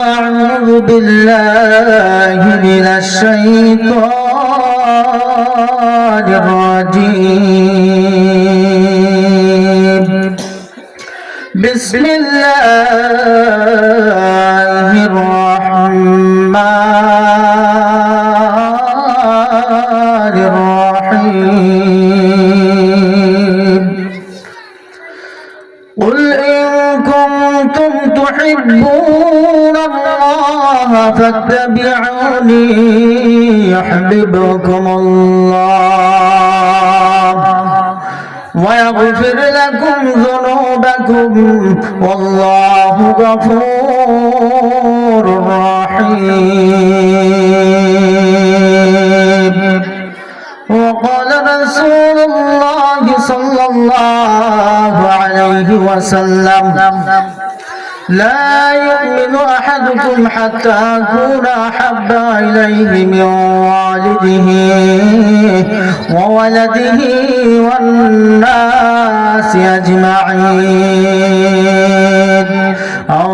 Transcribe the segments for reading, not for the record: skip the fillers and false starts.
أعوذ بالله من الشيطان الرجيم. بسم الله الرحمن الرحيم. قل إن كنتم تحبون الله فاتبعوني يحببكم الله ويغفر لكم ذنوبكم والله غفور رحيم. وقال رسول الله صلى الله عليه وسلم: لا يؤمن أحدكم حتى أكون أحب إليه من والده وولده والناس أجمعين، أو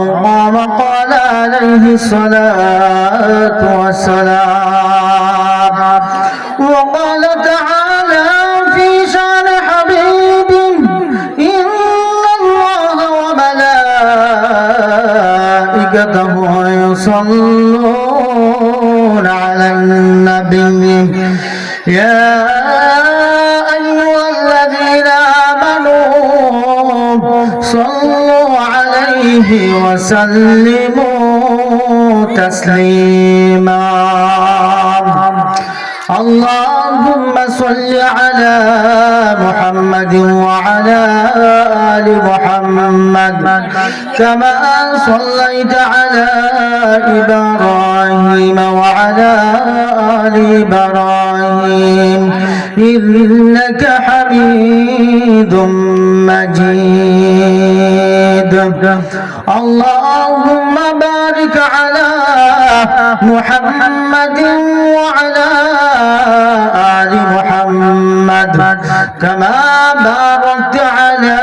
قال عليه الصلاة والسلام. وقال تعالى في شأن حبيبه: إن الله وملائكته يصلون على النبي يا أيها الذين آمنوا صلوا عليه وسلموا تسليما. اللهم صل على محمد وعلى آل محمد كما صليت على إبراهيم وعلى آل إبراهيم إنك حميد مجيد. اللهم بارك على محمد وعلى آل محمد كما باركت على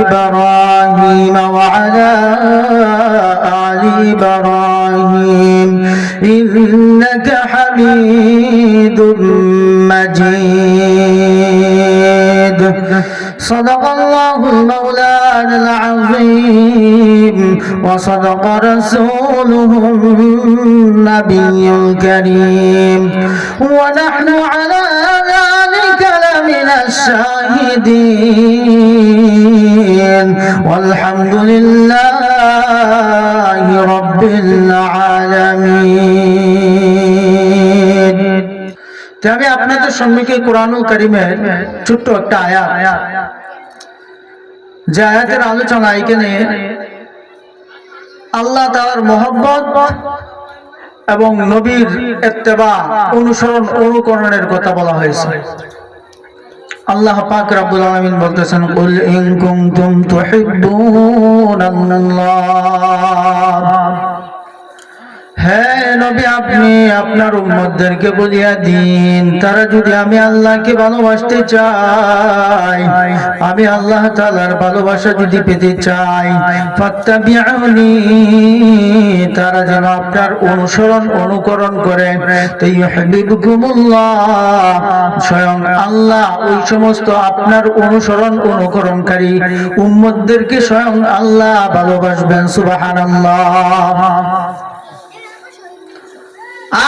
إبراهيم وعلى آل إبراهيم إنك حميد مجيد. صدق الله المولانا العظيم وصدق رسوله النبي الكريم، ونحن على ذلك لمن الشاهدين، والحمد لله رب العالمين. আমি আপনাদের সম্মুখে কোরআনুল কারীমের ছোট্ট একটা আয়াত, যে আয়াতের আলোচনা এখানে আল্লাহ তাআলার মহব্বত এবং নবীর ইত্তেবা অনুসরণ অনুকরণের কথা বলা হয়েছে। আল্লাহ পাক রব্বুল আলামিন বলতেছেন: কুল ইন কুনতুম তুহিব্বুনাল্লাহ, হে নবী আপনি আপনার উম্মতদেরকে বলিয়া দিন, তারা যদি আমি আল্লাহকে ভালোবাসতে চাই, আমি আল্লাহ তাআলার ভালোবাসা যদি পেতে চাই, ফাত্তাবিউনি, তারা যেন আপনার অনুসরণ অনুকরণ করে, তো ইউহিব্বুকুমুল্লাহ, স্বয়ং আল্লাহ ওই সমস্ত আপনার অনুসরণ অনুকরণকারী উম্মতদেরকে স্বয়ং আল্লাহ ভালোবাসবেন। সুবহানাল্লাহ।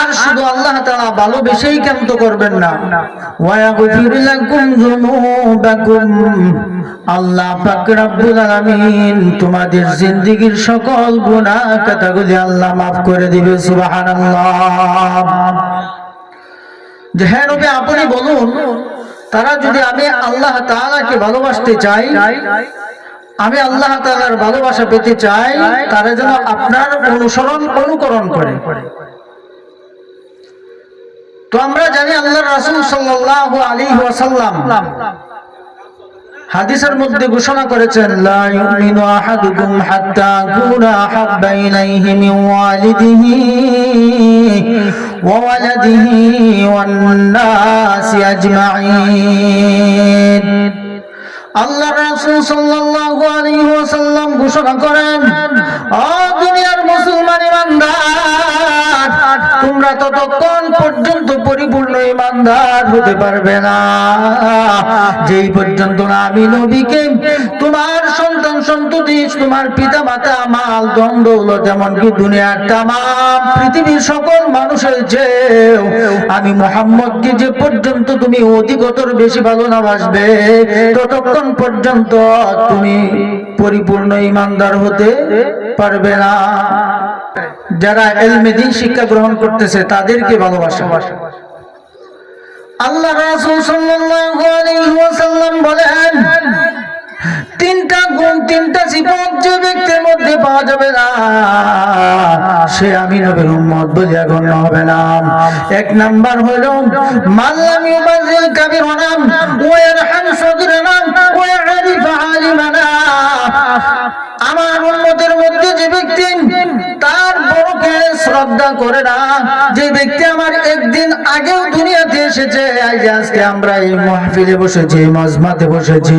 আর শুধু আল্লাহ তাআলা ভালোবেসেই ক্ষান্ত করবেন না, ওয়ায়াগফির লাকুম যুনুবাকুম, আল্লাহ পাক রব্বুল আলামিন তোমাদের জিন্দেগীর সকল গুনাহ খাতাগুলি আল্লাহ maaf করে দিবে। সুবহানাল্লাহ। যে হে নবী আপনি বলুন, তারা যদি আমি আল্লাহ তাআলাকে ভালোবাসতে চাই, আমি আল্লাহ তাআলার ভালোবাসা পেতে চাই, তারা যেন আপনার অনুসরণ অনুকরণ করে। তো আমরা জানি আল্লাহর রাসূল সাল্লাল্লাহু আলাইহি ওয়াসাল্লাম হাদিসের মধ্যে ঘোষণা করেছেন: লা ইউমিনু আহাদুকুম হাত্তা আকুনা আহাব্বা ইলাইহি মিন ওয়ালিদিহি ওয়া ওয়ালাদিহি ওয়ান নাসি আজমাইন। আল্লাহ রাসূল সাল্লাল্লাহু আলাইহি ওয়াসাল্লাম ঘোষণা করেন, ও দুনিয়ার মুসলমান ঈমানদার, তোমরা ততক্ষণ পর্যন্ত পরিপূর্ণ ঈমানদার হতে পারবে না যেই পর্যন্ত না আমি নবীকে তোমার সন্তান সন্ততি, তোমার পিতা মাতা, মাল দণ্ডদৌলত, এমনকি দুনিয়ার তামাম পৃথিবীর সকল মানুষের চেয়েও আমি মুহাম্মদকে যে পর্যন্ত তুমি অধিকতর বেশি ভালো না বাসবে, ততক্ষণ পর্যন্ত তুমি পরিপূর্ণ ঈমানদার হতে পারবে না। যারা ইলমে দ্বীন শিক্ষা গ্রহণ করতেছে তাদেরকে ভালোবাসা। আল্লাহ রাসূল সাল্লাল্লাহু আলাইহি ওয়াসাল্লাম বলেন, তিনটা গুণ, তিনটা সিফত যে ব্যক্তির মধ্যে পাওয়া যাবে না, সে আমি নবীর উম্মত বলিয়া গণ্য হবে না। এক নাম্বার হলো মাল্লাম ইউবাযিল কাবীরানা ওয়া ইয়ারহাম সাগীরানা ওয়া ইয়ারিফ আলিমানা। আমার উম্মতের মধ্যে যে ব্যক্তি তার বড়কে শ্রদ্ধা করে না, যে ব্যক্তি আমার একদিন আগেও দুনিয়াতে এসেছে, আজকে আমরা এই মাহফিলে বসেছি, এই মজমাতে বসেছি,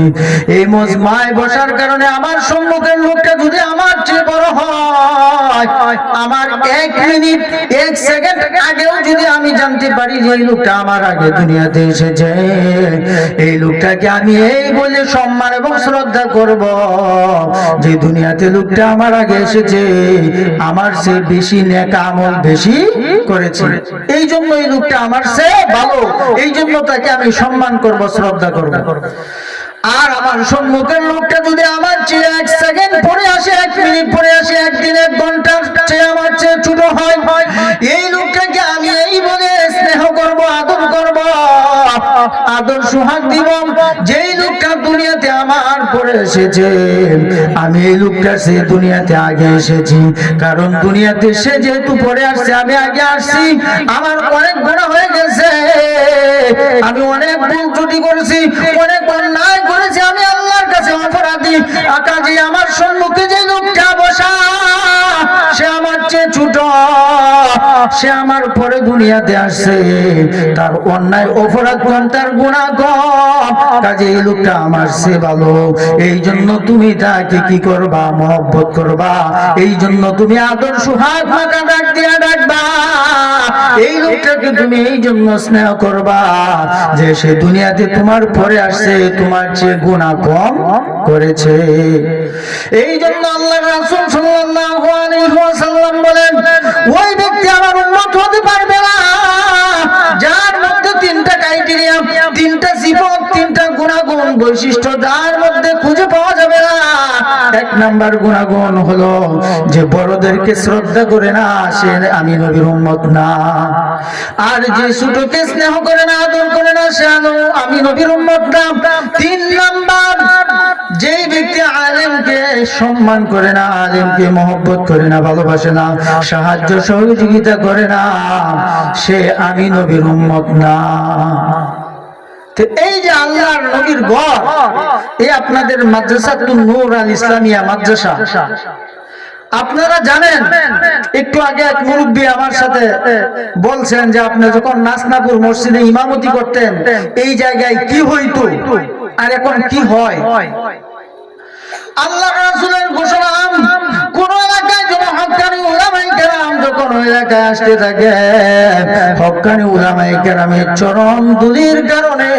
এই মজমায় বসার কারণে আমার সম্মুখের লোকটা যদি আমার চেয়ে বড় হয়, আমার এক মিনিট এক সেকেন্ড আগেও যদি আমি জানতে পারি যে এই লোকটা আমার আগে দুনিয়াতে এসেছে, এই লোকটাকে আমি এই বলে সম্মান এবং শ্রদ্ধা করব যে দুনিয়াতে লোকটা আমার আগে এসেছে, আমার সে বেশি নেক আমল বেশি করেছে, এই জন্য এই লোকটা আমার সে ভালো, এই জন্য তাকে আমি সম্মান করব, শ্রদ্ধা করব। আর আমার সম্মুখের লোকটা যদি আমার চেয়ে এক সেকেন্ড পরে আসে, এক মিনিট পরে আসে, একদিন এক ঘন্টার চেয়ে আমার চেয়ে ছোট হয়, এই লোকটাকে আমি এই বলে স্নেহ করব, আদর করব, আদর সোহাগ দিব, যেই লোকটা দুনিয়াতে আমার পরে এসেছে, আমি এই লোকটা সে দুনিয়াতে আগে এসেছি, কারণ দুনিয়াতে সে যেহেতু পরে আসছে, আমি আগে আসছি, আমার অনেক গুনাহ হয়ে গেছে, আমি অনেক ভুল ত্রুটি করেছি, অনেক অন্যায় করেছি, আমি আল্লাহর কাছে অপরাধী। কাজে আমার সম্মুখে যে লোকটা বসা, সে আমার চেয়ে ছোট, সে আমার পরে দুনিয়াতে আসছে, তার অন্যায় অপরাধ কম, তার গুনাহ কম, কাজে এই লোকটা আমার চেয়ে ভালো, এই জন্য তুমি তাকে কি করবা, মহব্বত করবা, এই জন্য তুমি আদর সোহাগ মাখা ডাক দিয়া ডাকবা, এই লোকটাকে তুমি এই জন্য স্নেহ করবা যে সে দুনিয়াতে তোমার পরে আসছে, তোমার চেয়ে গুনাহ কম করেছে। এই জন্য আল্লাহ রাসূল সাল্লাল্লাহু আলাইহি ওয়াসাল্লাম বলেন, ওই ব্যক্তি আমার উম্মত হতে পারবে না যার মধ্যে তিনটা ক্রাইটেরিয়া, তিনটা সিফত, তিনটা গুণাগুণ বৈশিষ্ট্য যার মধ্যে খুঁজে পাওয়া যাবে না। এক নাম্বার গুণাগুণ হলো যে বড়দেরকে শ্রদ্ধা করে না, সে আমি নবীর উম্মত না। আর যে ছোটকে স্নেহ করে না, আদর করে না, সে আমি নবীর উম্মত না। তিন নাম্বার, যে ব্যক্তি আলেমকে সম্মান করে না, আলেমকে মহব্বত করে না, ভালোবাসে না, সাহায্য সহযোগিতা করে না, সে আমি নবীর উম্মত না। এই যে আল্লাহর নবীর ঘর, এই আপনাদের মাদ্রাসাতুন নূর আল ইসলামিয়া মাদ্রাসা, আপনারা জানেন, একটু আগে এক মুরব্বী আমার সাথে বলছেন যে আপনি যখন নাসনাপুর মসজিদে ইমামতি করতেন, এই জায়গায় কি হইতো আর এখন কি হয়। আল্লাহ রাসূলের ঘোষণা, কোন এলাকায় যখন হক্কানি উলামায়ে কেরাম যখন ওই এলাকায় আসতে থাকে, হক্কানি উলামায়ে কেরামের চরণ দুলির কারণে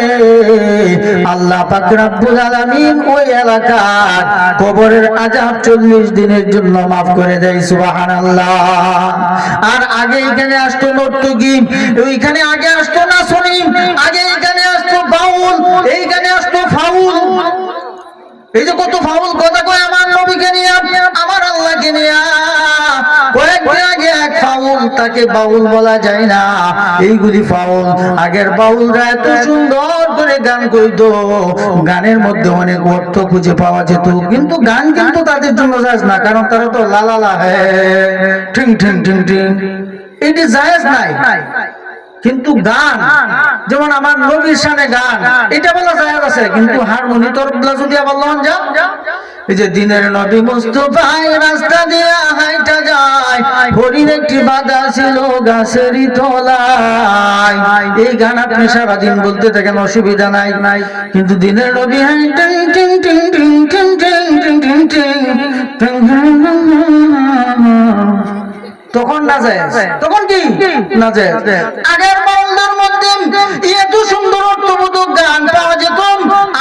আল্লাহ পাক রব্বুল আলামিন ওই এলাকার কবরের আযাব 40 দিনের জন্য মাফ করে দেয়। সুবহানাল্লাহ। আর আগে এখানে আসতো নর্তকী, ওইখানে আগে আসতো নাচনি, আগে এখানে আসতো বাউল, এইখানে আসতো ফাউল। এই যে কত ফাউল কথা কয় আমার নবীকে নিয়ে, আমার আল্লাহকে নিয়ে। কয়েকদিন আগে এক ফাউল, তাকে বাউল বলা যায় না, এইগুলি ফাউল। আগের বাউলরা এত সুন্দর করে গান কইতো, গানের মধ্যে অনেক অর্থ খুঁজে পাওয়া যেত, কিন্তু গান কিন্তু তাদের জন্য জায়েজ না, কারণ তারা তো লালালা হ্যাঁ ঠিং ঠিং ঠিং ঠিং, এটি জায়েজ নাই। কিন্তু গান, যেমন আমার নবীর শানে গান, এটা বলা জায়েজ আছে, কিন্তু হারমোনি তরবলা যদি আবার লন যাও, এই যে দিনের নবী মুস্তাফা রাস্তা দিয়া হাইটা যায়, হরিণের একটি বাধা ছিল গাছেরই তলায়। এই গান আপনি সারাদিন বলতে থাকেন, অসুবিধা নাই। কিন্তু দিনের নবী তখন না যায়, তখন কি না যায়। আগের বাউলদের মধ্যে এত সুন্দর অর্থবোধক গান পাওয়া যেত,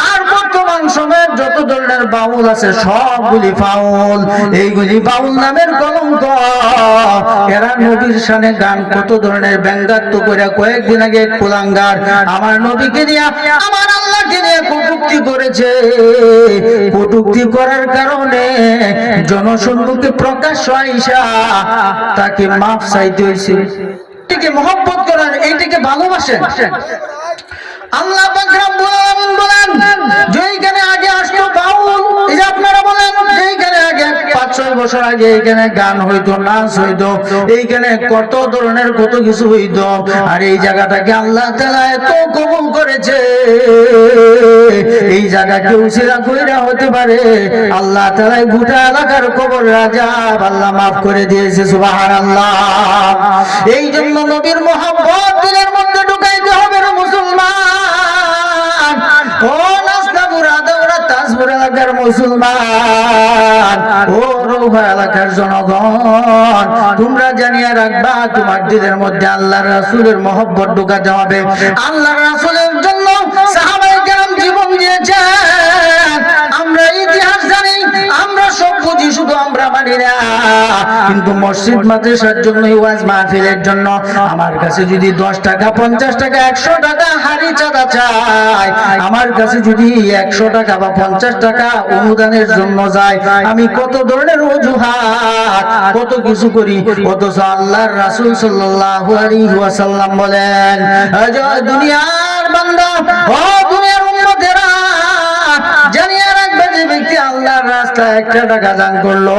আর বর্তমান সময়ের যত ধরনের বাউল আছে সবগুলি ফাউল। এইগুলি বাউল নামের কলঙ্ক। এরা নবীর শানে গান কত ধরনের ব্যঙ্গাত্ম করে কয়েকদিন আগে কুলাঙ্গার আমার নবীকে নিয়ে, আমার আল্লাহকে নিয়ে কটূক্তি করেছে। কটূক্তি করার কারণে জনসম্মুখে প্রকাশ্য আইসা তাকে মাফ চাইতে হয়েছে। এটাকে মহব্বত করেন, এইটাকে ভালোবাসেন। আল্লাহ পাক রব্বুল আলামিন বলেন, যেইখানে আগে আসতো বাউল, এই যে আপনারা বলেন যেইখানে আগে 5-6 বছর আগে এইখানে গান হইতো, নাচ হইতো, এইখানে কত ধরনের কত কিছু হইতো, আর এই জায়গাটাকে আল্লাহ তাআলা এত কবুল করেছে। এই জায়গা কেউ সিরা কইরা হতে পারে, আল্লাহ তাআলা গোটা এলাকার কবর আযাব আল্লাহ মাফ করে দিয়েছে। সুবহানাল্লাহ। এই জন্য নবীর মহব্বত দিলের মধ্যে ঢুকাইতে হবে রে মুসলমান। ও নাস্তা বুড়াদা ওরা তাজপুর এলাকার মুসলমান, ও রৌহা এলাকার জনগণ, তোমরা জানিয়ে রাখবা তোমার দিলের মধ্যে আল্লাহর রাসূলের মহব্বত ঢুকাতে হবে। আল্লাহর রাসূলের জন্য সাহাবায়ে কেরাম জীবন দিয়েছেন। আমরা ইতিহাস জানি, আমরা সব বুঝি, শুধু আমরা মানি না। কিন্তু মসজিদ মাদ্রাসার জন্য, ওয়াজ মাহফিলের জন্য আমার কাছে যদি 10 টাকা, 50 টাকা, 100 টাকা হারি চাঁদা চাই, আমার কাছে যদি 100 টাকা বা 50 টাকা অনুদানের জন্য যায়, আমি কত ধরনের অজুহাত, কত কিছু করি। অথচ আল্লাহর রাসূল সাল্লাল্লাহু আলাইহি ওয়াসাল্লাম বলেন, দুনিয়ার বান্দা, ও দুনিয়ার উম্মতেরা, জানিয়ে রাখবে যে ব্যক্তি আল্লাহর রাস্তায় 1 টাকা দান করলো,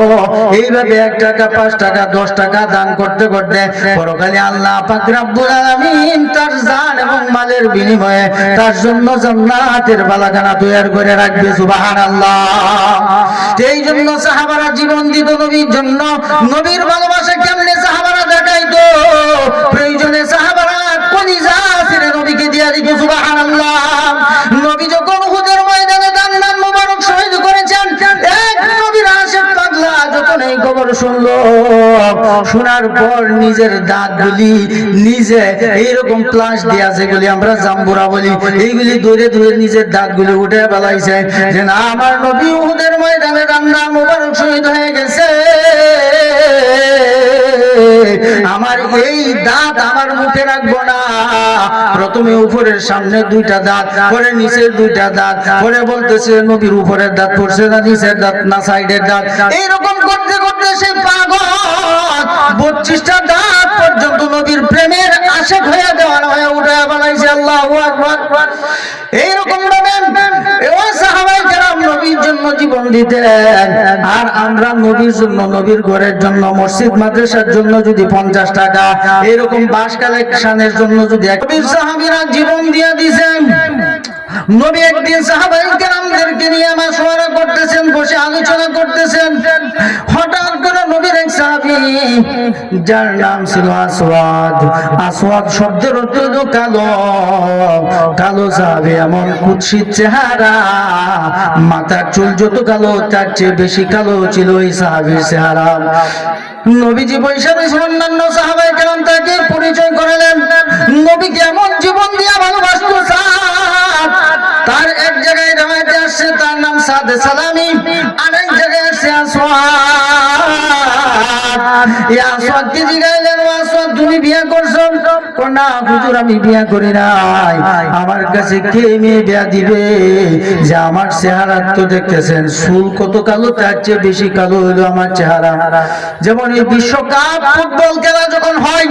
এইভাবে 1 টাকা, 5 টাকা, 10 টাকা দান করতে করতে পরকালে আল্লাহ পাক রব্বুল আলামিন তার জান এবং মালের বিনিময়ে তার জন্য জান্নাতের বালাখানা তৈরি করে রাখবে। সুবহানাল্লাহ। এই জন্য সাহাবারা জীবন দিত নবীর জন্য। নবীর ভালোবাসা কেমনে সাহাবারা দেখাইতো, প্রয়োজনে সাহাবারা কলিজা ছেড়ে নবীকে দিয়া দিত। সুবহানাল্লাহ। নবী যখন উহুদের ময়দানে দান মোবারক শহীদ করেছেন, এক নবীর আশিক পাগলা যখন এই খবর শুনলো, শোনার পর নিজের দাঁতগুলি নিজে এইরকম প্লাস দিয়া, যেগুলি আমরা জাম্বুরা বলি, এইগুলি ধরে ধরে নিজের দাঁতগুলি উঠে বেলাইছে যে না, আমার নবী উহুদের ময়দানে দান মোবারক শহীদ হয়ে গেছে। আমার এই দাঁত আমার মুখে রাখবো না। প্রথমে উপরের সামনে 2টা দাঁত, পরে নিচের 2টা দাঁত, পরে বলতেছে নবীর উপরের দাঁত পড়ছে না নিচের দাঁত না সাইডের দাঁত। এইরকম করতে করতে সে পাগল 32টা দাঁত পর্যন্ত নবীর প্রেমের আশিক হয়ে দেওয়ানা হয়ে উঠে বানাইছে। আল্লাহু আকবার। এইরকম ভাবে ওই সাহাবায়ে কেরাম নবীর জন্য জীবন দিতেন। আর আমরা নবীর জন্য, নবীর ঘরের জন্য, মসজিদ মাদ্রাসার জন্য যদি 50 টাকা, এরকম বাস কালেকশনের জন্য যদি নবীর সাহাবীরা জীবন দিয়ে দিয়েছেন। নবী একদিন সাহাবায়ে কেরামদেরকে নিয়ে মাশওয়ারা করতেছেন, বসে আলোচনা করতেছেন। হঠাৎ করে নবীর এক সাহাবী, যার নাম ছিল আসওয়াদ, আসওয়াদ শব্দের অর্থ হলো কালো, কালো সাহাবী, এমন কুৎসিত চেহারা, মাথার চুল যত কালো তার চেয়ে বেশি কালো ছিল ওই সাহাবীর চেহারা। নবীজি বৈশা রয়েছে, অন্যান্য সাহাবায়ে কেরাম তাকে পরিচয় করালেন। নবী কেমন জীবন দিয়া ভালোবাসতো তার এক জায়গায় রাওয়ায়াতে আসছে তার নাম সাদ সালামি, আরেক জায়গায় আসছে আসওয়াদ। এই আসওয়াদকে জিজ্ঞাসা, আসওয়াদ তুমি বিয়ে করছো? না হুজুর আমি বিয়ে করি নাই। আমার কাছে কে মেয়ে বিয়ে দিবে? যে আমার চেহারা তো দেখতেছেন, চুল কত কালো তার চেয়ে বেশি কালো হলো আমার চেহারা। যেমন এই বিশ্বকাপ ফুটবল খেলা যখন হয়,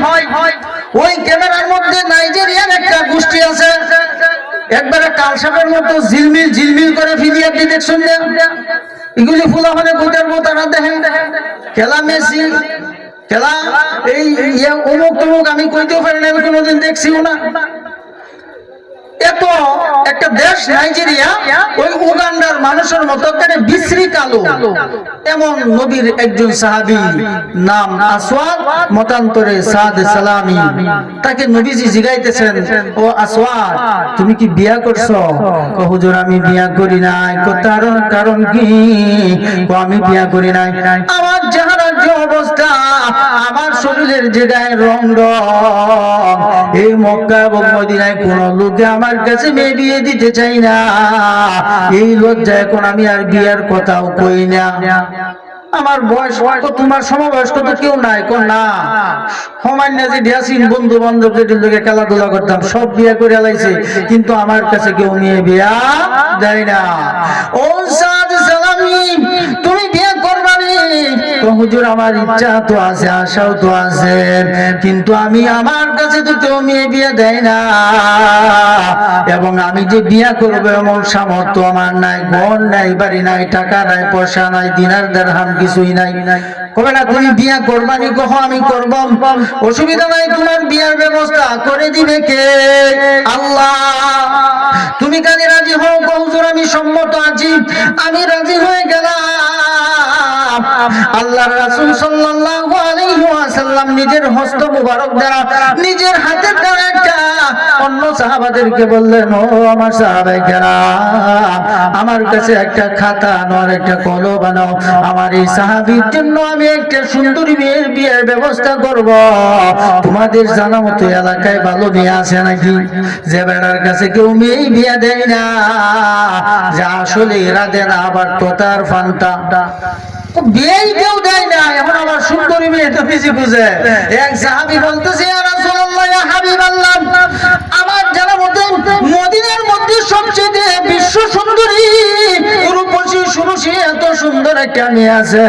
ওই ক্যামেরার মধ্যে নাইজেরিয়ার একটা গোষ্ঠী আছে, একবারে কালসাপের মতো ঝিলমিল ঝিলমিল করে ফিরিয়ে দিয়ে দেখছেন, এগুলি ফুলা হলে গোটার তারা দেখেন খেলা। মেসি খেলা, এই অমুক তমুক আমি কইতেও পারি না, আমি কোনোদিন দেখছিও না। এত একটা দেশ নাইজেরিয়া, ওই উগান্ডার মানুষের মতো করে বিশ্রী কালো, এমন নবীর একজন সাহাবী নাম আসওয়াদ, মতান্তরে সাদ সালামি। তাকে নবীজি জিগাইতেছেন, ও আসওয়াদ তুমি কি বিয়া করছো? হুজুর আমি বিয়া করি নাই। কারণ কি? আমি বিয়া করি নাই, আমার চেহারার যে অবস্থা, আমার শরীরের যে গায়ের রং, এই মক্কা এবং মদিনায় কোন লোকে আমার কাছে মেয়ে বিয়ে দিতে চাই না। এই লজ্জা এখন আমি আর বিয়ার কথাও কই না। আমার বয়স তো তোমার সমবয়স্ক তো কেউ নাই। কোন না সমান্য যে ঢিয়াসিন বন্ধু বান্ধবদের লোকে খেলাধুলা করতাম সব বিয়া করে লাইছে, কিন্তু আমার কাছে কেউ মেয়ে বিয়া দেয় না। ও সাদ সালামি তুমি বিয়া করবানি? তো হুজুর আমার ইচ্ছা তো আছে, আশাও তো আছে, কিন্তু আমার কাছে তো কেউ মেয়ে বিয়ে দেয় না, এবং আমি যে বিয়া করবো এমন সামর্থ্য আমার নাই, ঘর নাই, বাড়ি নাই, টাকা নাই, পয়সা নাই, দিনার দিরহাম কিছুই নাই। কবে না তুমি বিয়া করবানি? কহ আমি করব, অসুবিধা নাই, তোমার বিয়ার ব্যবস্থা করে দিবে কে? আল্লাহ। তুমি কাজে রাজি হও? হুজুর আমি সম্মত আছি। আমি রাজি হয়ে গেলাম। আল্লাহর রাসূল সাল্লাল্লাহু আলাইহি ওয়াসাল্লাম নিজের হস্ত মুবারক দ্বারা, নিজের হাতের দ্বারা একটা অন্য সাহাবাদেরকে বললেন, ও আমার সাহাবায়ে কেরাম, আমার কাছে একটা খাতা আর একটা কলম বানাও। আমার এই সাহাবীর জন্য আমি একটা সুন্দরী মেয়ের বিয়ের ব্যবস্থা করব। তোমাদের জানা মতো এলাকায় ভালো মেয়ে আছে নাকি যে বেড়ার কাছে কেউ মেয়ে বিয়ে দেয় না? যা আসলে এরা দেয় না, আবার তোতার ফান্তা বিয়েই কেউ দেয় না। এখন আমার সুন্দরী মেয়ে তো বেশি বুঝে। এক সাহাবী বলতেছে, ইয়া রাসূলুল্লাহ, ইয়া হাবিবাল্লাহ, আমার জানা মতে মদিনার মধ্যে সবচেয়ে বিশ্ব সুন্দরী রূপসী সুরসী এত সুন্দর একটা মেয়ে আছে,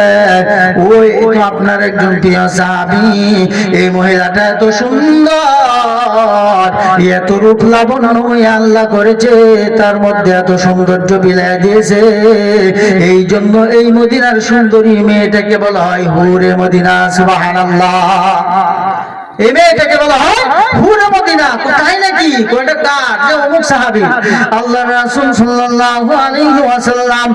ওই তো আপনার একজন প্রিয় সাহাবী। এই মহিলাটা এত সুন্দর, এত রূপ লাবণ্যময় আল্লাহ করেছে, তার মধ্যে এত সৌন্দর্য বিলায় দিয়েছে। এই জন্য এই মদিনার সুন্দরী মেয়েটাকে বলা হয় হুরে মদিনা। সুবহানাল্লাহ। এই মেয়েটাকে বলা হয় হুরে মদিনা। কোথায় নাকি? কোনটা কার? যে অমুক সাহাবী। আল্লাহর রাসূল সাল্লাল্লাহু আলাইহি ওয়াসাল্লাম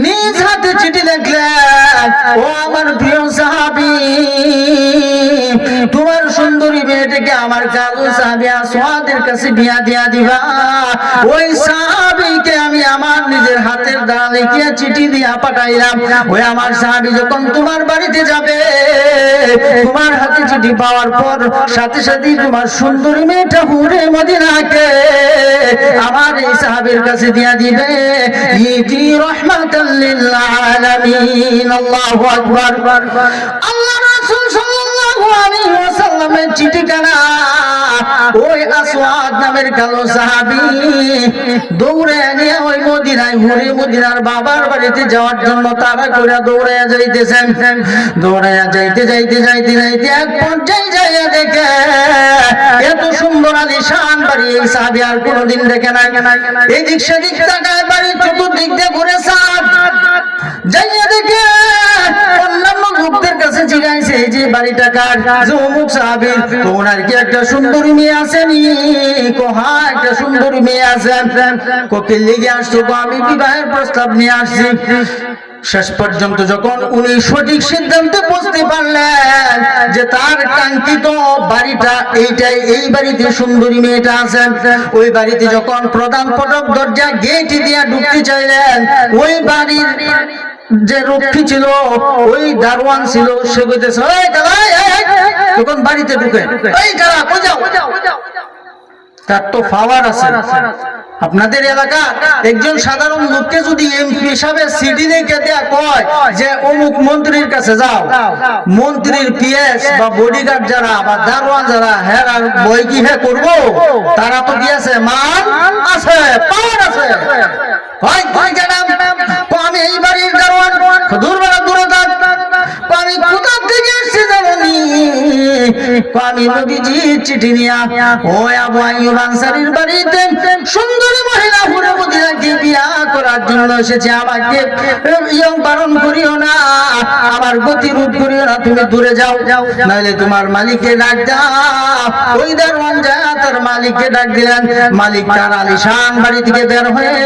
নিজ হাতে চিঠি লিখলেন, ও আমার প্রিয় সাহাবী, তোমার সুন্দরী মেয়েটাকে আমার কালো সাহাবী আসওয়াদের কাছে বিয়া দিয়া দিবা। ওই সাহাবীকে আমি আমার নিজের হাতের দ্বারা লিখিয়া চিঠি দিয়া পাঠাইলাম। ওই আমার সাহাবী যখন তোমার বাড়িতে যাবে, তোমার হাতে চিঠি পাওয়ার পর সাথে সাথে তোমার সুন্দরী মেয়েটা হুরে মদিনাকে আমার এই সাহাবীর কাছে দিয়া দিবে। ইতি রাহমাতাল লিল আলামিন। আল্লাহু আকবার। আল্লাহর রাসূল সাল্লাল্লাহু আলাইহি ওয়াসাল্লামের চিঠিখানা ওই আসওয়াদ নামের কালো সাহাবী দৌড়ে নিয়ে ওই মদিনায় হুরে মদিনার বাবার বাড়িতে যাওয়ার জন্য তারা করে দৌড়ে যাইতেছেন। দৌড়ে যাইতে যাইতে যাইতে যাইতে এক পর্যায়ে যাইয়া দেখে এত সুন্দর আলিশান বাড়ি এই সাহাবী আর কোনোদিন দেখে নাই। এদিক সেদিক তাকায়, বাড়ির চতুর্দিক দিয়ে ঘুরে সাদ যাইয়া দেখে অন্যান্য লোকদের কাছে জিজ্ঞাসা, এই যে বাড়িটা কার? যে অমুক সাহাবীর। ওনার কি একটা সুন্দরী মেয়ে আসেনি? কোহা একটা সুন্দরী মেয়ে আছেন। কোকিল লিগে আসছো? আমি বিবাহের প্রস্তাব নিয়ে আসছি। শেষ পর্যন্ত যখন উনি সঠিক সিদ্ধান্তে পৌঁছতে পারলেন যে তার কাঙ্ক্ষিত বাড়িটা এইটাই, এই বাড়িতে সুন্দরী মেয়েটা আছেন, ওই বাড়িতে যখন প্রধান ফটক দরজা গেট দিয়ে ঢুকতে চাইলেন, ওই বাড়ির যে রক্ষী ছিল, ওই দারোয়ান ছিল, সে কইতেছে, তখন বাড়িতে ঢুকে, এই যারা যাও, তার তো পাওয়ার আছে। আপনাদের এলাকা একজন সাধারণ লোককে যদি এমপি হিসাবে সিডি লিখে দেয়া কয় যে অমুক মন্ত্রীর কাছে যাও, মন্ত্রীর পিএস বা বডিগার্ড যারা বা দারোয়ান যারা, হ্যাঁ আর বই কি হ্যাঁ করবো? তারা তো কি আছে? মান আছে, পাওয়ার আছে। আমি এই বাড়ির দারোয়ান, দূরে থাক। আমি কোথা থেকে এসেছি জানি? আমি নবীজি চিঠি নিয়া ওই আবু আইয়ুব আনসারীর বাড়িতে সুন্দরী মহিলা হুরে মদিনাকে বিয়া করার জন্য এসেছে। আমাকে বারণ করিও না, আমার গতি রোধ করিও না, তুমি দূরে যাও, নাহলে তোমার মালিককে ডাক দাও। ওই দারোয়ান যা তার মালিককে ডাক দিলেন। মালিক তার আলিশান বাড়ি থেকে বের হয়ে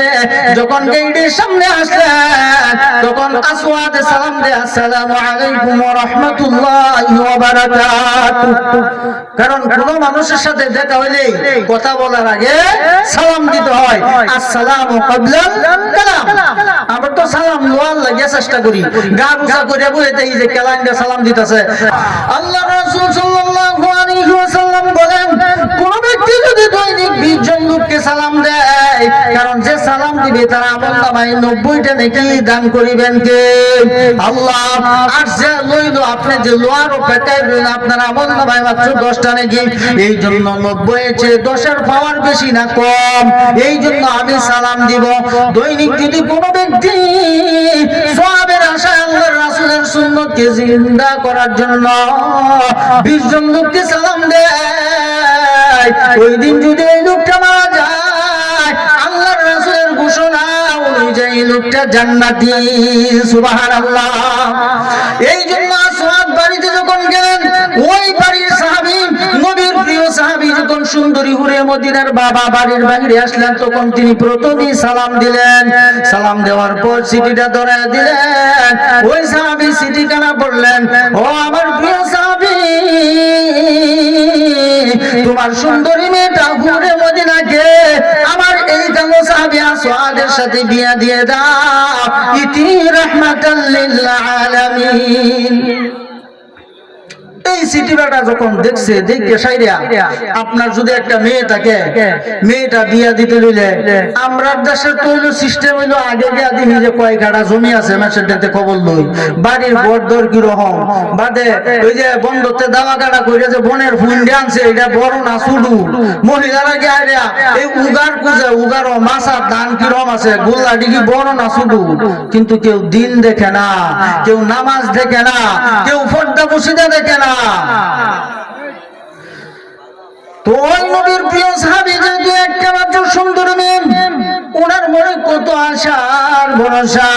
যখন গেটের সামনে আসলেন, তখন আসওয়াদ সালাম দেয়, আসসালামু আলাইকুম ওয়া রাহমাতুল্লাহি ওয়া বারাকাতুহু। কারণ কোন মানুষের সাথে দেখা হইলে কথা বলার আগে সালাম দিতে হয়, আসসালামু ক্বাবলাল কালাম। আমরা তো সালাম লওয়ার লাগে চেষ্টা করি, গা গুছা করে বইতে এই যে কেলাঙ্গা সালাম দিতেছে। আল্লাহ রাসূল সাল্লাল্লাহু আলাইহি ওয়াসাল্লাম বলেন, কোন ব্যক্তি যদি দৈনিক 20 জন লোককে সালাম দেয়, কারণ যে সালাম দিবে তার আমলনামায় 90টা নেকি দান করিবেন কে? আল্লাহ। আর যে লইল, আপনি যে লোয়ার অপেক্ষায় রইলেন, আপনার আমলনামায় মাত্র 10টা নেকি। এই জন্য 90 এর চেয়ে 10 এর পাওয়ার বেশি না কম। এই জন্য আমি সালাম দিব। দৈনিক যদি কোনো ব্যক্তি সওয়াবের আশায় আল্লাহর রাসূলের সুন্নতকে জিন্দা করার জন্য 20 জন লোককে সালাম দেয়, ওই দিন যদি এই লোকটা মারা যায়, আল্লাহর রাসূলের ঘোষণা অনুযায়ী লোকটা জান্নাতি। সুবহানাল্লাহ। এই জন্য আসওয়াদ বাড়িতে যখন গেলেন, ওই বাড়ির সাহাবী, নবীর প্রিয় সাহাবী যখন সুন্দরী হুরে মদিনার বাবা বাড়ির বাইরে আসলেন, তখন তিনি প্রথমেই সালাম দিলেন। সালাম দেওয়ার পর সিটিটা ধরে দিলেন। ওই সাহাবী সিটি কানা পড়লেন, ও আমার প্রিয় সাহাবী, তোমার সুন্দরী মেয়েটা হুরে মদিনাকে আমার এই কালো সাহাবী আসওয়াদের সাথে বিয়া দিয়ে দাও, ইতি রাহমাতাল লিল আলামিন। এই সিটিটা যখন দেখছে, দেখে সাইরা, আপনার যদি একটা মেয়ে থাকে, মেয়েটা বিয়া দিতে লইলে আমরা দেশের তো হইলো সিস্টেম হইলো, আগে বিয়া দিই যে কয় কাটা জমি আছে মেসের দিতে খবর লই, বাড়ির বড়দর কি রকম, বাদে ওই যে বন্ধতে দাওয়া কাটা কইরা যে বনের ফুল আনছে, এটা বড় না ছোটু, মহিলারা কি আইরা এই উগার কুজে উগার মাছা ধান কি রকম আছে, গোল্লা ডিগি বড় না ছোটু। কিন্তু কেউ দিন দেখে না, কেউ নামাজ দেখে না, কেউ পর্দা বসিদা দেখে না। তো ওই নবীর প্রিয় সাহাবী যেহেতু একটা মাত্র সুন্দর মেয়ে, ওনার মনে কত আশার ভরসা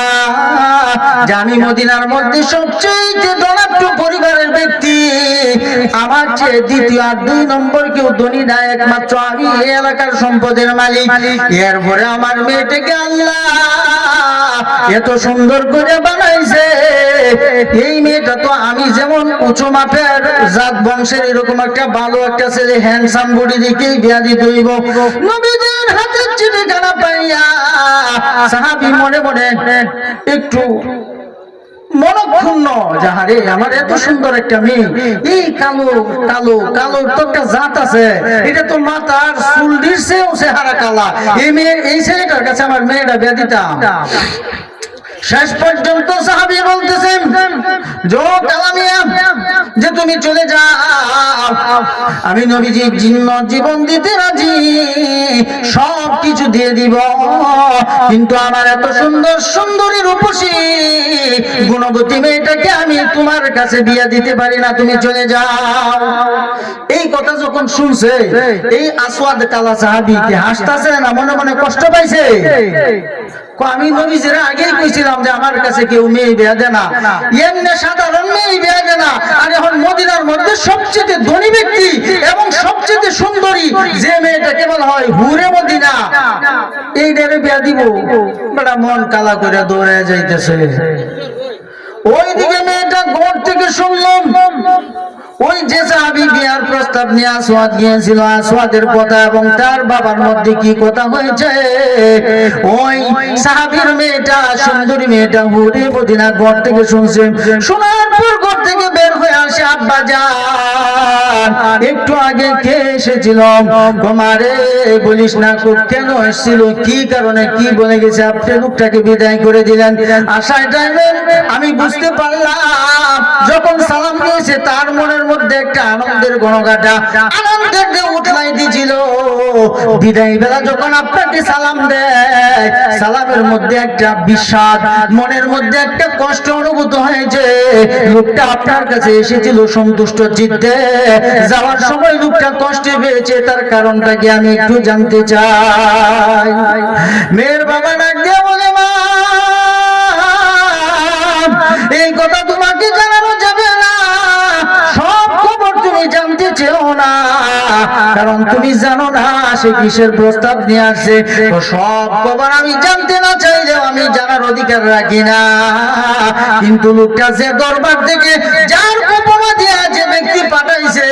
যে আমি মদিনার মধ্যে সবচেয়ে ধনাঢ্য পরিবারের ব্যক্তি, আমার চেয়ে দ্বিতীয় আর 2 নম্বর কেউ ধনী না, একমাত্র আমি এই এলাকার সম্পদের মালিক। এরপরে আমার মেয়েটাকে আল্লাহ এত সুন্দর করে বানাইছে, এই মেয়েটা তো আমি যেমন উঁচু মাপের জাত বংশের এরকম একটা ভালো একটা ছেলে হ্যান্ডসাম বডি দেখেই বিয়া দিতে হইব। নবীদের হাতের চিঠি খানা পাইয়া সাহাবী মনে মনে একটু মনক্ষুণ্ণ, যাহারে আমার এত সুন্দর একটা মেয়ে, এই কালো কালো কালো তো একটা জাত আছে, এটা তো মাথার চুল দিছেও চেহারা কালা, এই মেয়ে এই ছেলেটার কাছে আমার মেয়েটা বিয়া দিতাম। শেষ পর্যন্ত সাহাবী বলতেছেন, জো কালামিয়া, যে তুমি চলে যাও, আমি নবীজি জীবন দিতে রাজি, সব কিছু দিয়ে দিব, কিন্তু আমার এত সুন্দর সুন্দরী রূপসী গুণবতী মেয়েটাকে আমি তোমার কাছে বিয়া দিতে পারি না, তুমি চলে যাও। এই কথা যখন শুনছে, এই আসওয়াদ কালা সাহাবী কি হাসতাছে না মনে মনে কষ্ট পাইছে? আমি নবীজির আগেই কইছিলাম যে আমার কাছে কেউ মেয়ে বিয়া দেয় না, এমনি সাধারণ মেয়ে বিয়া দেয় না, আর এখন মদিনার মধ্যে সবচেয়ে ধনী ব্যক্তি এবং সবচেয়ে সুন্দরী যে মেয়েটাকে বলা হয় হুরে মদিনা, এই ডেরে বিয়া দিব, বড় মন কালা করে দৌড়ে যাইতেছে। ওইদিকে মেয়েটা ঘর থেকে শুনলাম ওই যে সাহাবী বিয়ার প্রস্তাব নিয়ে আসওয়াদ গিয়েছিল, আসওয়াদের কথা এবং তার বাবার মধ্যে কি কথা হয়েছে, ওই সাহাবীর মেয়েটা সুন্দরী মেয়েটা হুরে মদিনা ঘর থেকে শুনছে। শোনার পর ঘর থেকে বের হয়ে আসে, আব্বা যান একটু আগে কে এসেছিল? তোমারে বলিস না, কেন এসেছিল, কি কারণে, কি বলে গেছে? আপনি লোকটাকে বিদায় করে দিলেন। আসার টাইমে আমি বুঝতে পারলাম যখন সালাম দিয়েছে তার মনের মধ্যে একটা আনন্দের গণগাটা, আনন্দ মধ্যে উঠলাই দিছিল, বিদায় বেলা যখন আপনাকে সালাম দেয়, সালামের মধ্যে একটা বিষাদ, মনের মধ্যে একটা কষ্ট অনুভূত হয়েছে। লোকটা আপনার কাছে এসেছিল সন্তুষ্ট চিত্তে, যাওয়ার সময় লোকটা কষ্টে পেয়েছে, তার কারণটা কি আমি একটু জানতে চাই। মেয়ের বাবা ডাক দিয়ে বলে, মা এই কথা তোমাকে জানানো যাবে না, সব খবর তুমি জানতে চেও না, কারণ তুমি জানো না সে কিসের প্রস্তাব নিয়ে আসছে। তো সব খবর আমি জানতে না চাইলেও আমি জানার অধিকার রাখি না। কিন্তু লোকটা যে দরবার থেকে যার উপমা দিয়ে যে ব্যক্তি পাঠাইছে,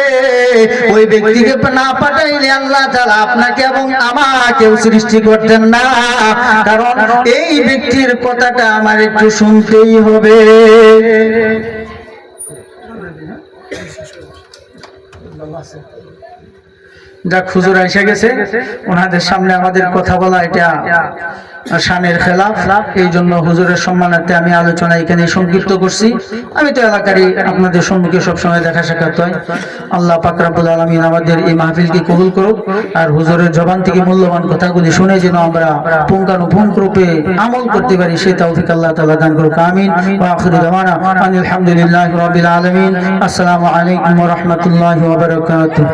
ওই ব্যক্তিকে না পাঠাইলে আল্লাহ তাআলা আপনাকে এবং আমাকেও সৃষ্টি করতেন না, কারণ এই ব্যক্তির কথাটা আমার একটু শুনতেই হবে। যাক, হুজুর এসে গেছে, ওনাদের সামনে আমাদের কথা বলা এটা শানের খেলাফ, এই জন্য হুজুরের সম্মানার্থে আমি আলোচনা এখানে সংক্ষিপ্ত করছি। আমি তো এলাকারই, আপনাদের সম্মুখে সবসময় দেখা সাক্ষাৎ হয়। আল্লাহ পাক রব্বুল আলামিন আমাদের এই মাহফিলকে কবুল করুক, আর হুজুরের জবান থেকে মূল্যবান কথাগুলি শুনে যেন আমরা পুঙ্খানুপুঙ্খ রূপে আমল করতে পারি, সেই তৌফিক আল্লাহ তাআলা দান করুক। আমিন। ওয়া আখিরু দাওয়ানা আলহামদুলিল্লাহি রাব্বিল আলামিন। আসসালামু আলাইকুম ওয়া রাহমাতুল্লাহি ওয়া বারাকাতুহু।